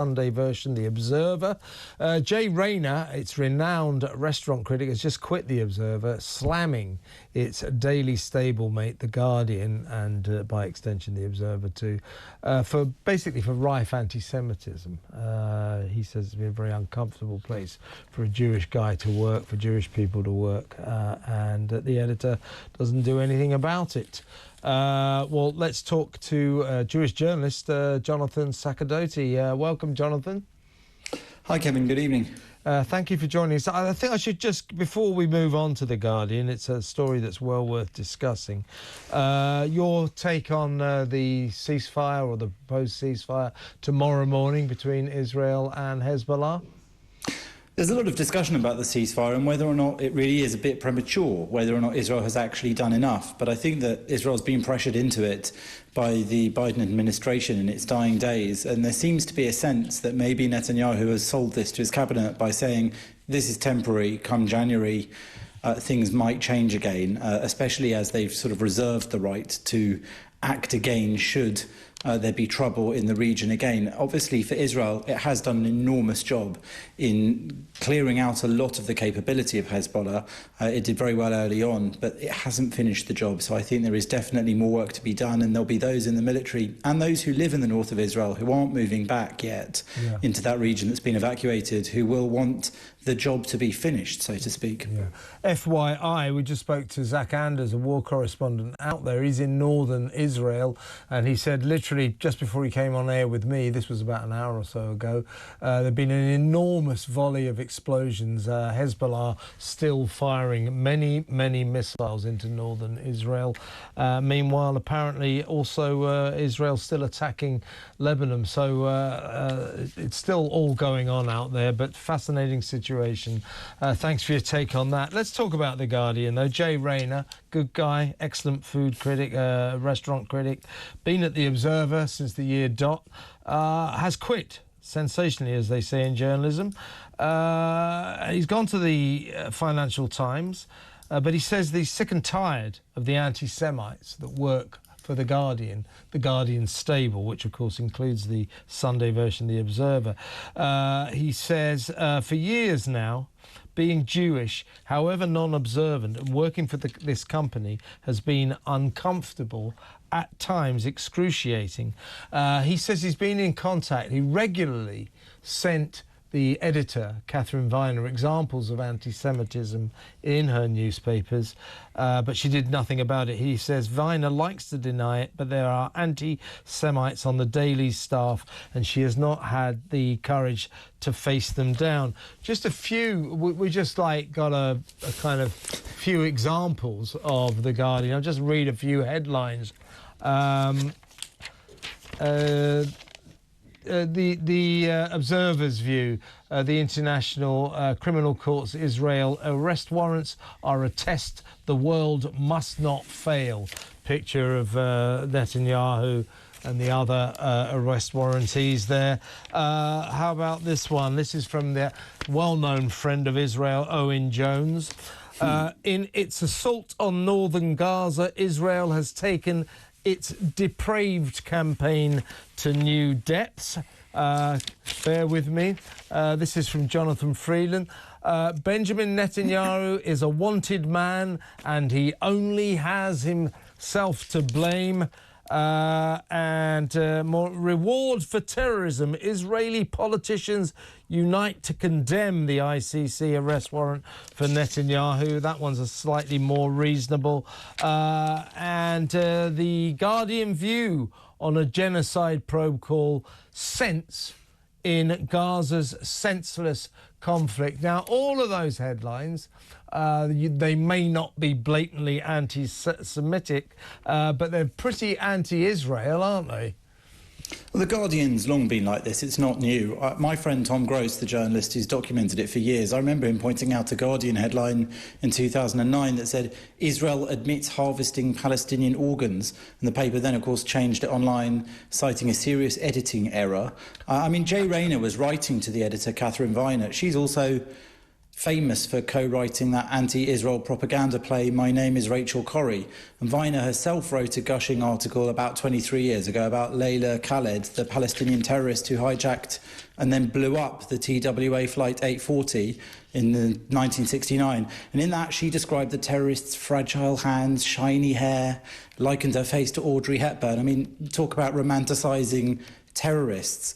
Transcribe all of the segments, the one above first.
Sunday version, The Observer. Jay Rayner, its renowned restaurant critic, has just quit The Observer, slamming its daily stablemate, The Guardian, and by extension The Observer too, for rife anti-Semitism. He says it's been a very uncomfortable place for a Jewish guy to work, for Jewish people to work, and the editor doesn't do anything about it. Well, let's talk to Jewish journalist Jonathan Sacerdoti. Welcome, Jonathan. Hi, Kevin. Good evening. Thank you for joining us. I think I should just, before we move on to The Guardian, it's a story that's well worth discussing. Your take on the ceasefire, or the proposed ceasefire, tomorrow morning between Israel and Hezbollah? There's a lot of discussion about the ceasefire and whether or not it really is a bit premature, whether or not Israel has actually done enough. But I think that Israel's been pressured into it by the Biden administration in its dying days. And there seems to be a sense that maybe Netanyahu has sold this to his cabinet by saying this is temporary, come January, things might change again, especially as they've sort of reserved the right to act again should there be trouble in the region again. Obviously, for Israel, it has done an enormous job in clearing out a lot of the capability of Hezbollah. It did very well early on, but it hasn't finished the job. So I think there is definitely more work to be done, and there'll be those in the military and those who live in the north of Israel who aren't moving back yet into that region that's been evacuated, who will want the job to be finished, so to speak. FYI, we just spoke to Zach Anders, a war correspondent out there. He's in northern Israel, and he said literally just before he came on air with me, this was about an hour or so ago, there'd been an enormous volley of explosions. Hezbollah still firing many missiles into northern Israel. Meanwhile, apparently also Israel still attacking Lebanon. So it's still all going on out there, but fascinating situation. Thanks for your take on that. Let's talk about The Guardian, though. Jay Rayner, good guy, excellent food critic, restaurant critic, been at The Observer since the year dot, has quit, sensationally, as they say in journalism. He's gone to the Financial Times, but he says that he's sick and tired of the antisemites that work for The Guardian stable, which of course includes the Sunday version, The Observer. He says, for years now, being Jewish, however non-observant, and working for this company has been uncomfortable, at times excruciating. He says he's been in contact. He regularly sent the editor, Katharine Viner, examples of anti-Semitism in her newspapers, but she did nothing about it. He says Viner likes to deny it, but there are anti-Semites on the Daily staff, and she has not had the courage to face them down. Just a few, we just got a kind of few examples of The Guardian. I'll just read a few headlines. The Observer's view, the International Criminal Court's Israel arrest warrants are a test the world must not fail. Picture of Netanyahu and the other arrest warrantees there. How about this one? This is from the well-known friend of Israel, Owen Jones. In its assault on northern Gaza, Israel has taken its depraved campaign to new depths. Bear with me. This is from Jonathan Freeland. Benjamin Netanyahu is a wanted man, and he only has himself to blame. More reward for terrorism. Israeli politicians unite to condemn the ICC arrest warrant for Netanyahu. That one's a slightly more reasonable. The Guardian view on a genocide probe call, Sense in Gaza's senseless conflict. Now, all of those headlines, they may not be blatantly anti-Semitic, but they're pretty anti-Israel, aren't they? Well, The Guardian's long been like this. It's not new. My friend Tom Gross, the journalist who's documented it for years, I remember him pointing out a Guardian headline in 2009 that said, Israel admits harvesting Palestinian organs. And the paper then, of course, changed it online, citing a serious editing error. Jay Rayner was writing to the editor, Katharine Viner. She's also famous for co-writing that anti-Israel propaganda play, My Name is Rachel Corrie. And Viner herself wrote a gushing article about 23 years ago about Layla Khaled, the Palestinian terrorist who hijacked and then blew up the TWA Flight 840 in 1969. And in that, she described the terrorist's fragile hands, shiny hair, likened her face to Audrey Hepburn. I mean, talk about romanticising terrorists.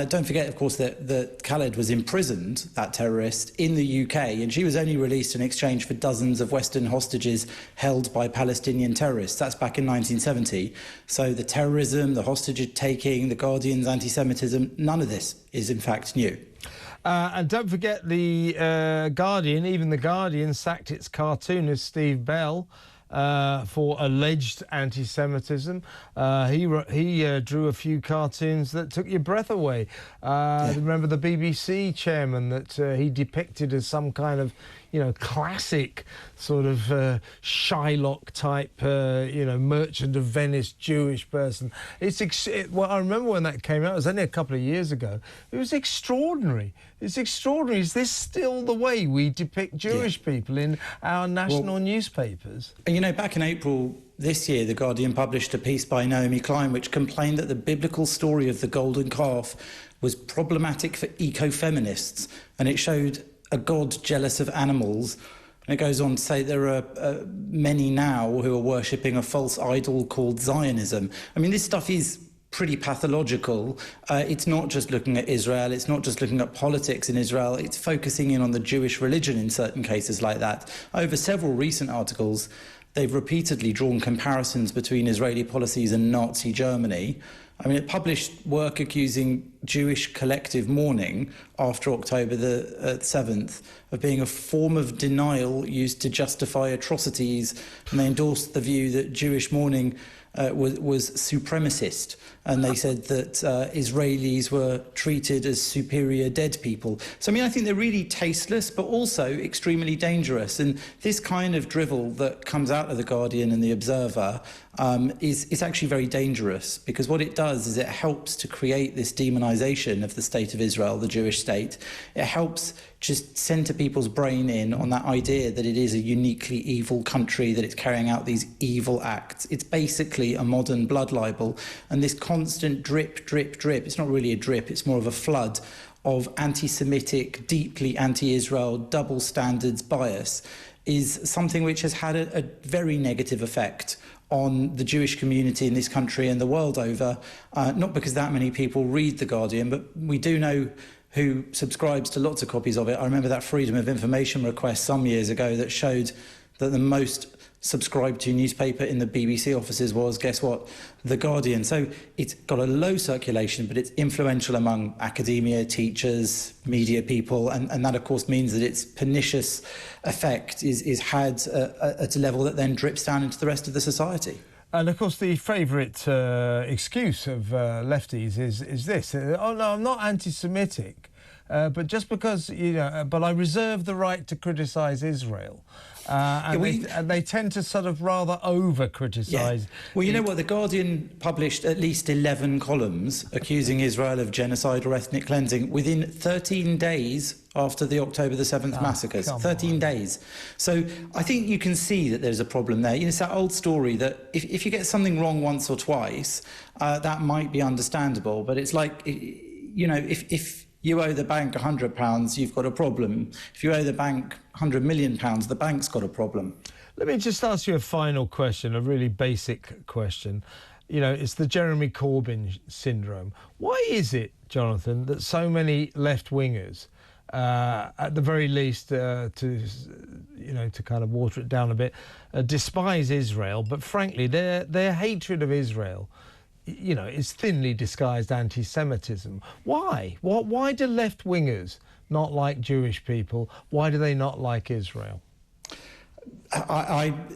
Don't forget, of course, that Khaled was imprisoned, that terrorist, in the UK, and she was only released in exchange for dozens of Western hostages held by Palestinian terrorists. That's back in 1970. So the terrorism, the hostage-taking, the Guardian's anti-Semitism, none of this is, in fact, new. And don't forget the Guardian, even the Guardian sacked its cartoonist Steve Bell for alleged anti-Semitism. He drew a few cartoons that took your breath away. Remember the BBC chairman that he depicted as some kind of, classic sort of Shylock type, Merchant of Venice Jewish person. Well, I remember when that came out, it was only a couple of years ago. It was extraordinary. It's extraordinary. Is this still the way we depict Jewish people in our national newspapers? And back in April this year, The Guardian published a piece by Naomi Klein which complained that the biblical story of the golden calf was problematic for eco-feminists, and it showed a God jealous of animals. And it goes on to say there are many now who are worshipping a false idol called Zionism. I mean, this stuff is pretty pathological. It's not just looking at Israel, it's not just looking at politics in Israel, it's focusing in on the Jewish religion in certain cases like that. Over several recent articles, they've repeatedly drawn comparisons between Israeli policies and Nazi Germany. I mean, it published work accusing Jewish collective mourning after October the 7th of being a form of denial used to justify atrocities, and they endorsed the view that Jewish mourning was supremacist, and they said that Israelis were treated as superior dead people. So, I mean, I think they're really tasteless, but also extremely dangerous. And this kind of drivel that comes out of The Guardian and The Observer is actually very dangerous, because what it does is it helps to create this demonisation of the state of Israel, the Jewish state. It helps just centre people's brain in on that idea that it is a uniquely evil country, that it's carrying out these evil acts. It's basically a modern blood libel, and this constant drip, drip, drip, it's not really a drip, it's more of a flood of anti-Semitic, deeply anti-Israel, double standards bias is something which has had a very negative effect on the Jewish community in this country and the world over, not because that many people read The Guardian, but we do know who subscribes to lots of copies of it. I remember that Freedom of Information request some years ago that showed that the most subscribed to newspaper in the BBC offices was, guess what, The Guardian. So it's got a low circulation, but it's influential among academia, teachers, media people, and that, of course, means that its pernicious effect is had at a level that then drips down into the rest of the society. And, of course, the favourite excuse of lefties is this. Oh, no, I'm not anti-Semitic, but just because, but I reserve the right to criticise Israel. And they tend to sort of rather over-criticise. Yeah. Well, you know what? The Guardian published at least 11 columns accusing Israel of genocide or ethnic cleansing within 13 days after the October the 7th massacres. 13 days. So I think you can see that there's a problem there. It's that old story that if you get something wrong once or twice, that might be understandable. But it's like, if you owe the bank £100, you've got a problem. If you owe the bank £100 million, the bank's got a problem. Let me just ask you a final question, a really basic question. It's the Jeremy Corbyn syndrome. Why is it, Jonathan, that so many left-wingers, at the very least, to kind of water it down a bit, despise Israel, but frankly, their hatred of Israel, is thinly disguised anti-Semitism. Why? Why do left-wingers not like Jewish people? Why do they not like Israel?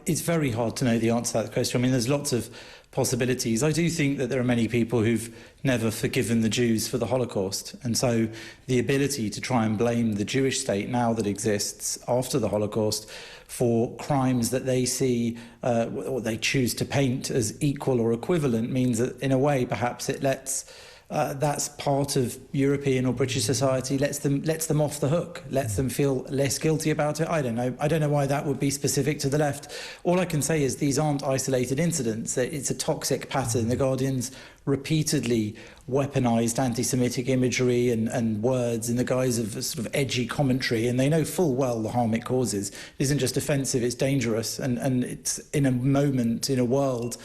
It's very hard to know the answer to that question. I mean, there's lots of possibilities. I do think that there are many people who've never forgiven the Jews for the Holocaust. And so the ability to try and blame the Jewish state now that exists after the Holocaust for crimes that they see or they choose to paint as equal or equivalent means that, in a way, perhaps it lets that's part of European or British society, lets them off the hook, lets them feel less guilty about it. I don't know why that would be specific to the left. All I can say is these aren't isolated incidents. It's a toxic pattern. The Guardian's repeatedly weaponised anti-Semitic imagery and words in the guise of a sort of edgy commentary, and they know full well the harm it causes. It isn't just offensive, it's dangerous, and it's in a moment, in a world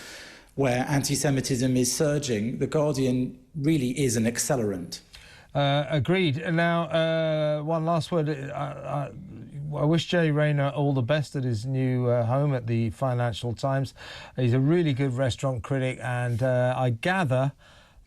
where anti-Semitism is surging. The Guardian really is an accelerant. Agreed. Now, one last word. I wish Jay Rayner all the best at his new home at the Financial Times. He's a really good restaurant critic, and I gather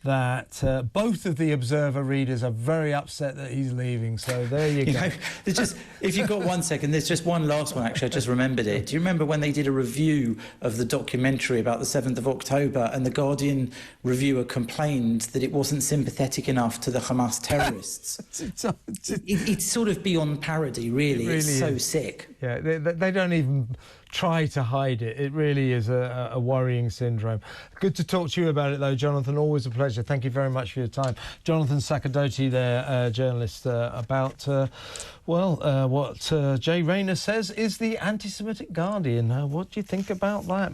that both of the Observer readers are very upset that he's leaving. So there you go. There's just, if you've got 1 second, there's just one last one, actually. I just remembered it. Do you remember when they did a review of the documentary about the 7th of October and the Guardian reviewer complained that it wasn't sympathetic enough to the Hamas terrorists? It's sort of beyond parody, really. It's so sick. Yeah, they don't even try to hide it. It really is a worrying syndrome. Good to talk to you about it, though, Jonathan. Always a pleasure. Thank you very much for your time. Jonathan Sacerdoti there, journalist, about, what Jay Rayner says is the anti-Semitic Guardian. What do you think about that?